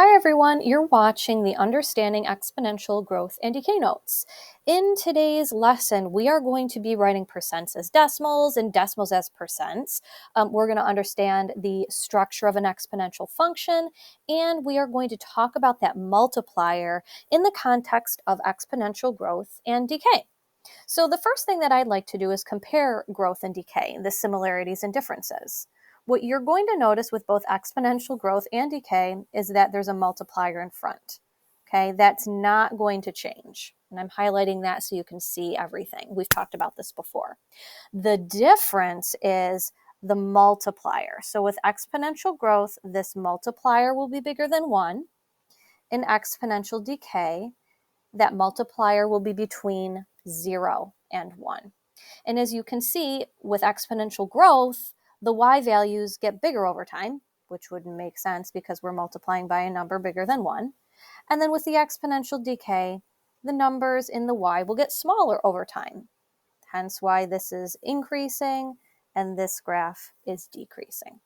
Hi everyone, you're watching the Understanding Exponential Growth and Decay notes. In today's lesson, we are going to be writing percents as decimals and decimals as percents. We're going to understand the structure of an exponential function, and we are going to talk about that multiplier in the context of exponential growth and decay. So the first thing that I'd like to do is compare growth and decay, the similarities and differences. What you're going to notice with both exponential growth and decay is that there's a multiplier in front. Okay, that's not going to change. And I'm highlighting that so you can see everything. We've talked about this before. The difference is the multiplier. So with exponential growth, this multiplier will be bigger than 1. In exponential decay, that multiplier will be between 0 and 1. And as you can see, with exponential growth, the y values get bigger over time, which would make sense because we're multiplying by a number bigger than 1. And then with the exponential decay, the numbers in the y will get smaller over time, hence why this is increasing and this graph is decreasing.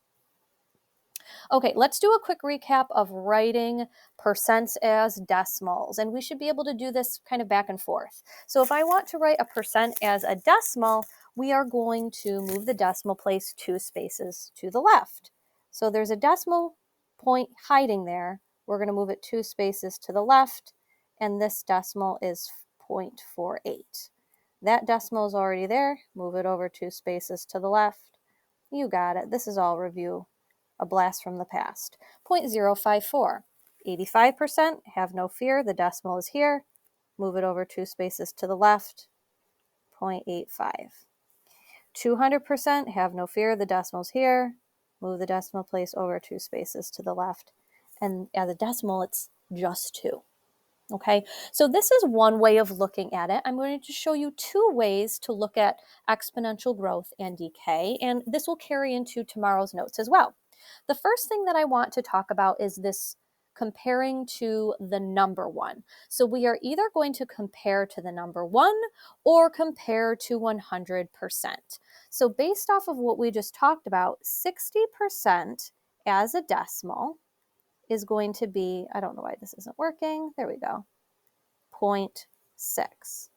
Okay, let's do a quick recap of writing percents as decimals, and we should be able to do this kind of back and forth. So if I want to write a percent as a decimal, we are going to move the decimal place 2 spaces to the left. So there's a decimal point hiding there. We're going to move it 2 spaces to the left, and this decimal is 0.48. That decimal is already there. Move it over 2 spaces to the left. You got it. This is all review. A blast from the past. 0.054. 85%, have no fear, the decimal is here. Move it over 2 spaces to the left. 0.85. 200%, have no fear, the decimal's here. Move the decimal place over 2 spaces to the left. And as a decimal, it's just 2. Okay, so this is one way of looking at it. I'm going to show you 2 ways to look at exponential growth and decay, and this will carry into tomorrow's notes as well. The first thing that I want to talk about is this comparing to the number 1. So we are either going to compare to the number 1 or compare to 100%. So based off of what we just talked about, 60% as a decimal is going to be, I don't know why this isn't working, there we go, 0.6.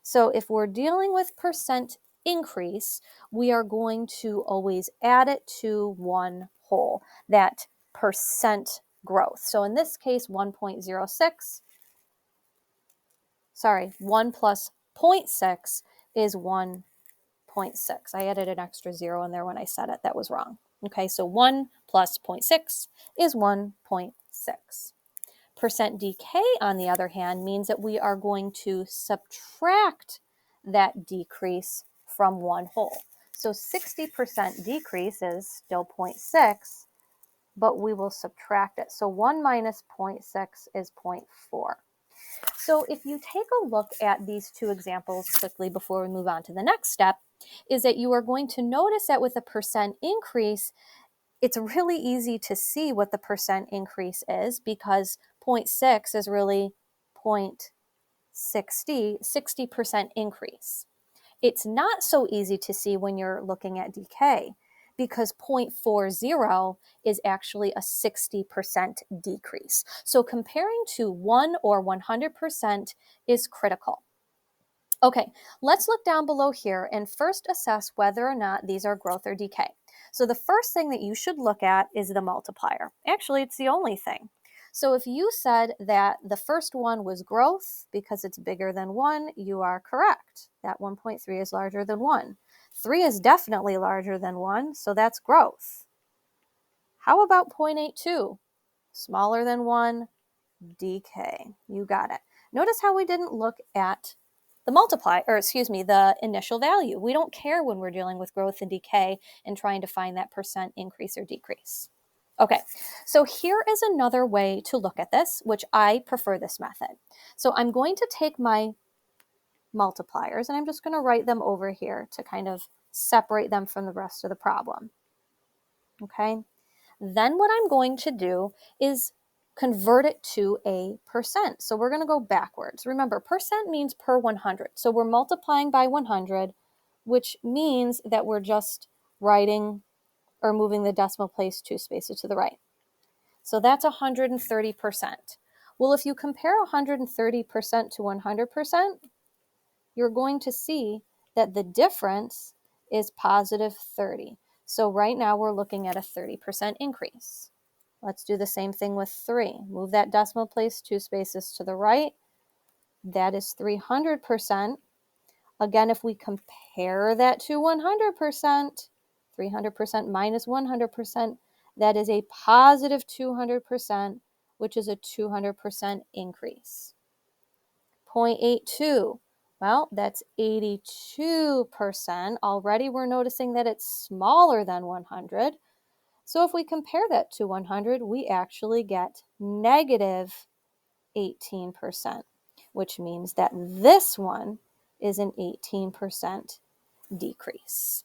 So if we're dealing with percent increase, we are going to always add it to one whole, that percent growth. So in this case, 1.06, sorry, 1 plus 0.6 is 1.6. I added an extra 0 in there when I said it. That was wrong. Okay, so 1 plus 0.6 is 1.6. Percent decay, on the other hand, means that we are going to subtract that decrease from one whole. So 60% decrease is still 0.6, but we will subtract it. So 1 minus 0.6 is 0.4. So if you take a look at these 2 examples quickly before we move on to the next step, is that you are going to notice that with a percent increase, it's really easy to see what the percent increase is because 0.6 is really 60% increase. It's not so easy to see when you're looking at decay because 0.40 is actually a 60% decrease. So comparing to 1 or 100% is critical. Okay, let's look down below here and first assess whether or not these are growth or decay. So the first thing that you should look at is the multiplier. Actually, it's the only thing. So if you said that the first one was growth because it's bigger than 1, you are correct. That 1.3 is larger than 1. 3 is definitely larger than 1, so that's growth. How about 0.82? Smaller than 1, decay. You got it. Notice how we didn't look at the the initial value. We don't care when we're dealing with growth and decay and trying to find that percent increase or decrease. Okay, so here is another way to look at this, which I prefer this method. So I'm going to take my multipliers and I'm just going to write them over here to kind of separate them from the rest of the problem. Okay, then what I'm going to do is convert it to a percent. So we're going to go backwards. Remember, percent means per 100. So we're multiplying by 100, which means that we're just writing or moving the decimal place 2 spaces to the right. So that's 130%. Well, if you compare 130% to 100%, you're going to see that the difference is positive 30. So right now we're looking at a 30% increase. Let's do the same thing with 3. Move that decimal place 2 spaces to the right. That is 300%. Again, if we compare that to 100%, 300% minus 100%, that is a positive 200%, which is a 200% increase. 0.82, well, that's 82%. Already we're noticing that it's smaller than 100. So if we compare that to 100, we actually get negative 18%, which means that this one is an 18% decrease.